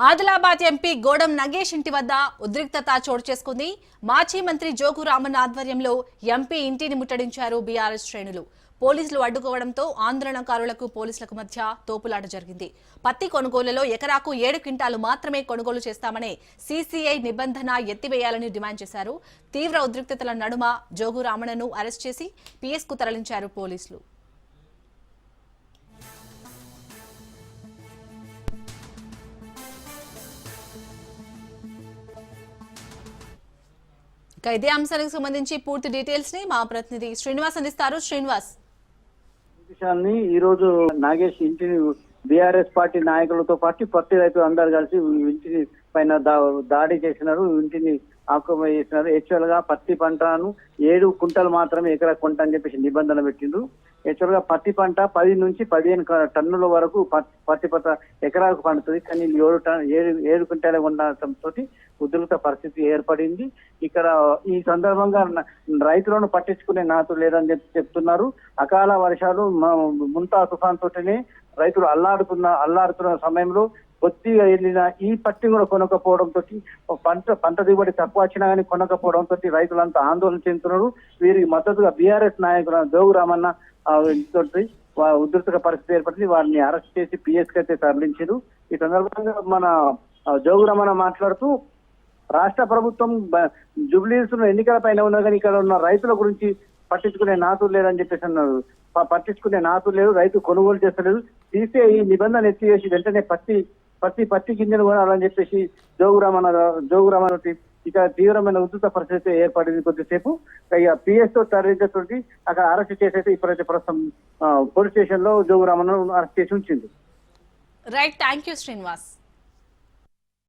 Adilabad MP గోడం నగేష్ ఇంటి వద్ద ఉద్రిక్తత చోటు చేసుకుంది. మాజీ మంత్రి జోగు రామన్న ఆధ్వర్యంలో ఎంపీ ఇంటిని ముట్టడించారు బీఆర్ఎస్ శ్రేణులు. పోలీసులు అడ్డుకోవడంతో ఆందోళనకారులకు పోలీసులకు మధ్య తోపులాట జరిగింది. పత్తి కొనుగోలులో ఎకరాకు 7 క్వింటాలు మాత్రమే కొనుగోలు చేస్తామనే సీసీఐ నిబంధన ఎత్తివేయాలని డిమాండ్ చేశారు. తీవ్ర ఉద్రిక్తతల నడుమ జోగు రామన్నను అరెస్ట్ చేసి పీఎస్కు తరలించారు పోలీసులు. ఇదే అంశానికి సంబంధించి పూర్తి డీటెయిల్స్ ని మా ప్రతినిధి శ్రీనివాస్ అందిస్తారు. శ్రీనివాస్, ఈ రోజు నాగేష్ ఇంటిని బీఆర్ఎస్ పార్టీ నాయకులతో పాటు పత్తి రైతులు అందరు కలిసి ఇంటిని పైన దాడి చేసినారు. ఇంటిని ఆక్రమణ చేసినారు. యాక్చువల్ గా పత్తి పంటను 7 కుంటలు మాత్రమే ఎకరా కొంట అని చెప్పేసి నిబంధన పెట్టిండ్రు. యాక్చువల్ గా పత్తి పంట 10 నుంచి 15 టన్నుల వరకు పత్తి పంట ఎకరాకు పండుతుంది. కానీ 7 క్వింటాలే ఉండటంతో ఉద్రిక్త పరిస్థితి ఏర్పడింది. ఇక్కడ ఈ సందర్భంగా రైతులను పట్టించుకునే నాటు లేదని చెప్తున్నారు. అకాల వర్షాలు ముంతా తుఫాన్ తోటినే రైతులు అల్లాడుతున్న సమయంలో కొద్దిగా వెళ్ళిన ఈ పత్తి కూడా కొనకపోవడంతో పంట దిగుబడి తక్కువ వచ్చినా కానీ కొనకపోవడంతో రైతులంతా ఆందోళన చెందుతున్నారు. వీరికి మద్దతుగా బీఆర్ఎస్ నాయకులు జోగు రామన్న ఉధృత పరిస్థితి ఏర్పడింది. వారిని అరెస్ట్ చేసి పిఎస్కి అయితే తరలించారు. ఈ సందర్భంగా మన జోగు రామన్న మాట్లాడుతూ రాష్ట్ర ప్రభుత్వం జూబ్లీహిల్స్ ఎన్నికల పైన ఉన్నా కానీ ఇక్కడ ఉన్న రైతుల గురించి పట్టించుకునే నాతులు లేదని చెప్పేసి అన్నారు. పట్టించుకునే నాతులు లేదు, రైతు కొనుగోలు చేస్తలేదు. తీసే ఈ నిబంధన ఎత్తివేసి వెంటనే పత్తి గింజలు కొనాలని చెప్పేసి జోగు రామన్న ఇక తీవ్రమైన ఉధృత పరిస్థితి ఏర్పడింది. కొద్దిసేపు ఇక పిఎస్ తో తరలించేటువంటి అక్కడ అరెస్ట్ చేసైతే ఇప్పుడైతే ప్రస్తుతం పోలీస్ స్టేషన్ లో జోగు రామన్న అరెస్ట్ చేసి ఉంచింది. Right, thank you Srinivas.